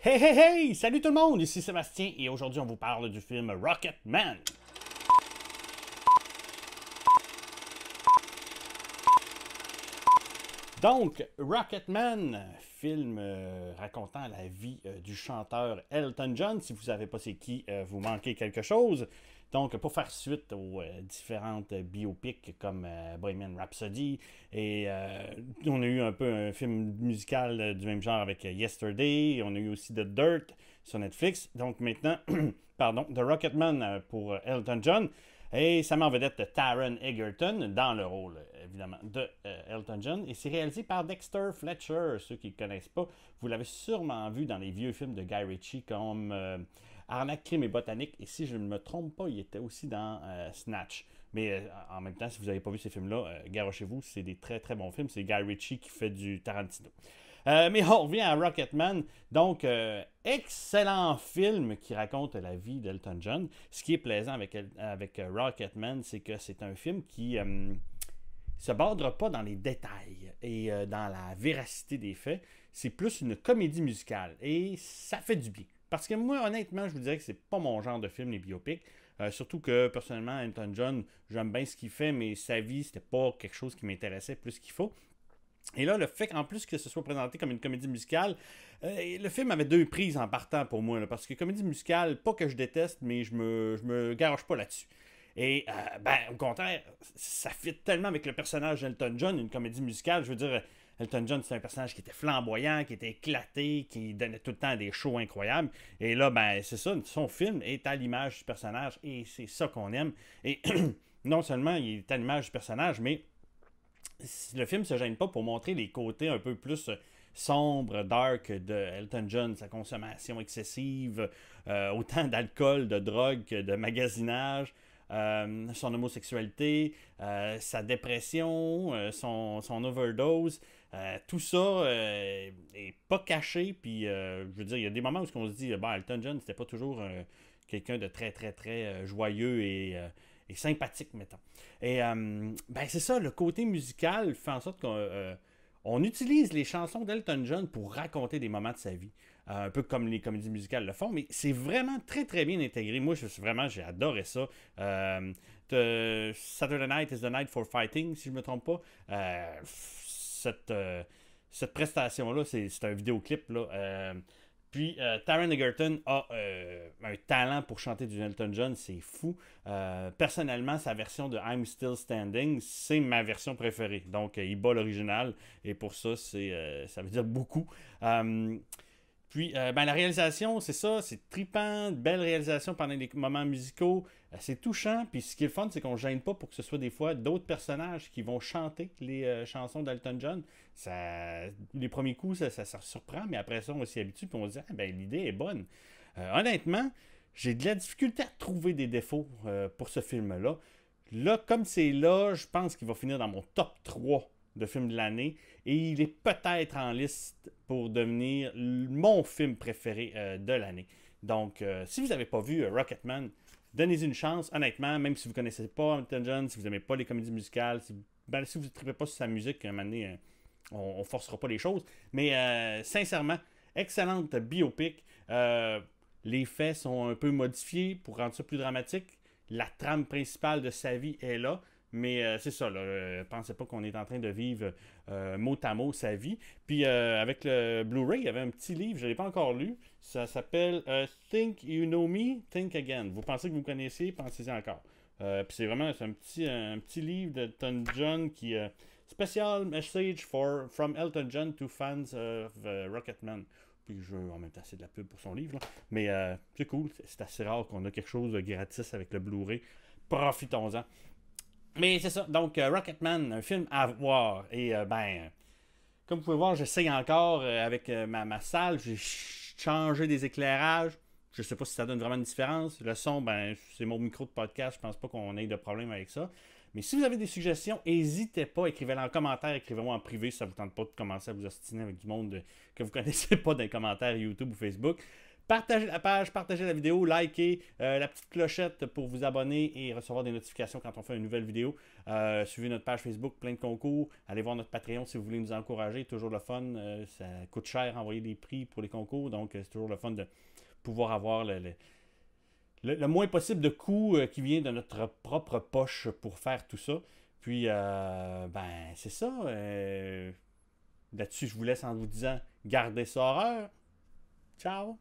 Hey hey hey! Salut tout le monde, ici Sébastien et aujourd'hui on vous parle du film Rocketman. Donc, Rocketman, film racontant la vie du chanteur Elton John. Si vous ne savez pas c'est qui, vous manquez quelque chose. Donc, pour faire suite aux différentes biopics comme Bohemian Rhapsody, et on a eu un peu un film musical du même genre avec Yesterday, et on a eu aussi The Dirt sur Netflix. Donc maintenant, pardon, The Rocketman pour Elton John. Et ça met en vedette Taron Egerton dans le rôle, évidemment, de Elton John. Et c'est réalisé par Dexter Fletcher. Ceux qui ne le connaissent pas, vous l'avez sûrement vu dans les vieux films de Guy Ritchie comme Arnaque, Crime et Botanique. Et si je ne me trompe pas, il était aussi dans Snatch. Mais en même temps, si vous n'avez pas vu ces films-là, garochez-vous, c'est des très très bons films. C'est Guy Ritchie qui fait du Tarantino. Mais on revient à Rocketman. Donc, excellent film qui raconte la vie d'Elton John. Ce qui est plaisant avec Rocketman, c'est que c'est un film qui se bordera pas dans les détails et dans la véracité des faits. C'est plus une comédie musicale. Et ça fait du bien. Parce que moi, honnêtement, je vous dirais que c'est pas mon genre de film, les biopics. Surtout que, personnellement, Elton John, j'aime bien ce qu'il fait, mais sa vie, c'était pas quelque chose qui m'intéressait plus qu'il faut. Et là, le fait qu'en plus que ce soit présenté comme une comédie musicale, le film avait deux prises en partant pour moi. Là, parce que comédie musicale, pas que je déteste, mais je me garoche pas là-dessus. Et au contraire, ça fit tellement avec le personnage d'Elton John, une comédie musicale. Je veux dire, Elton John, c'est un personnage qui était flamboyant, qui était éclaté, qui donnait tout le temps des shows incroyables. Et là, c'est ça, son film est à l'image du personnage et c'est ça qu'on aime. Et non seulement il est à l'image du personnage, mais le film se gêne pas pour montrer les côtés un peu plus sombres, dark de Elton John, sa consommation excessive, autant d'alcool, de drogue que de magasinage, son homosexualité, sa dépression, son overdose. Tout ça est pas caché. Puis, je veux dire, il y a des moments où on se dit, Elton John, c'était pas toujours quelqu'un de très, très, très joyeux et sympathique, mettons. Et c'est ça, le côté musical fait en sorte qu'on utilise les chansons d'Elton John pour raconter des moments de sa vie. Un peu comme les comédies musicales le font, mais c'est vraiment très très bien intégré. Moi, j'ai adoré ça. Saturday Night is the Night for Fighting, si je ne me trompe pas. Cette prestation-là, c'est un vidéoclip. Là, puis, Taron Egerton a un talent pour chanter du Elton John, c'est fou. Personnellement, sa version de I'm Still Standing, c'est ma version préférée. Donc, il bat l'original, et pour ça, ça veut dire beaucoup. Puis, la réalisation, c'est ça, c'est trippant, belle réalisation pendant les moments musicaux, c'est touchant, puis ce qui est le fun, c'est qu'on ne gêne pas pour que ce soit des fois d'autres personnages qui vont chanter les chansons d'Elton John. Les premiers coups, ça surprend, mais après ça, on s'y habitue, puis on se dit, l'idée est bonne. Honnêtement, j'ai de la difficulté à trouver des défauts pour ce film-là. Là, comme c'est là, je pense qu'il va finir dans mon top 3 de films de l'année, et il est peut-être en liste pour devenir mon film préféré de l'année. Donc, si vous n'avez pas vu Rocketman, donnez-y une chance, honnêtement, même si vous ne connaissez pas Elton John, si vous n'aimez pas les comédies musicales, si vous ne trippez pas sur sa musique, à un moment donné, on ne forcera pas les choses. Mais sincèrement, excellente biopic. Les faits sont un peu modifiés pour rendre ça plus dramatique. La trame principale de sa vie est là. Mais c'est ça, là, pensez pas qu'on est en train de vivre mot à mot sa vie. Puis avec le Blu-ray, il y avait un petit livre, je ne l'ai pas encore lu. Ça s'appelle Think You Know Me, Think Again. Vous pensez que vous connaissez, pensez-y encore. Puis c'est vraiment un petit livre de Elton John qui Special Message from Elton John to fans of Rocketman. Puis en même temps, c'est de la pub pour son livre. Là. Mais c'est cool, c'est assez rare qu'on a quelque chose de gratis avec le Blu-ray. Profitons-en. Mais c'est ça, donc Rocketman, un film à voir. Et comme vous pouvez voir, j'essaye encore avec ma salle, j'ai changé des éclairages. Je sais pas si ça donne vraiment une différence. Le son, c'est mon micro de podcast, je pense pas qu'on ait de problème avec ça. Mais si vous avez des suggestions, n'hésitez pas, écrivez-les en commentaire, écrivez-moi en privé si ça ne vous tente pas de commencer à vous ostiner avec du monde que vous ne connaissez pas dans les commentaires YouTube ou Facebook. Partagez la page, partagez la vidéo, likez, la petite clochette pour vous abonner et recevoir des notifications quand on fait une nouvelle vidéo. Suivez notre page Facebook, plein de concours. Allez voir notre Patreon si vous voulez nous encourager. Toujours le fun. Ça coûte cher envoyer des prix pour les concours. Donc, c'est toujours le fun de pouvoir avoir le moins possible de coûts qui vient de notre propre poche pour faire tout ça. Puis, c'est ça. Là-dessus, je vous laisse en vous disant, gardez ça horreur. Ciao!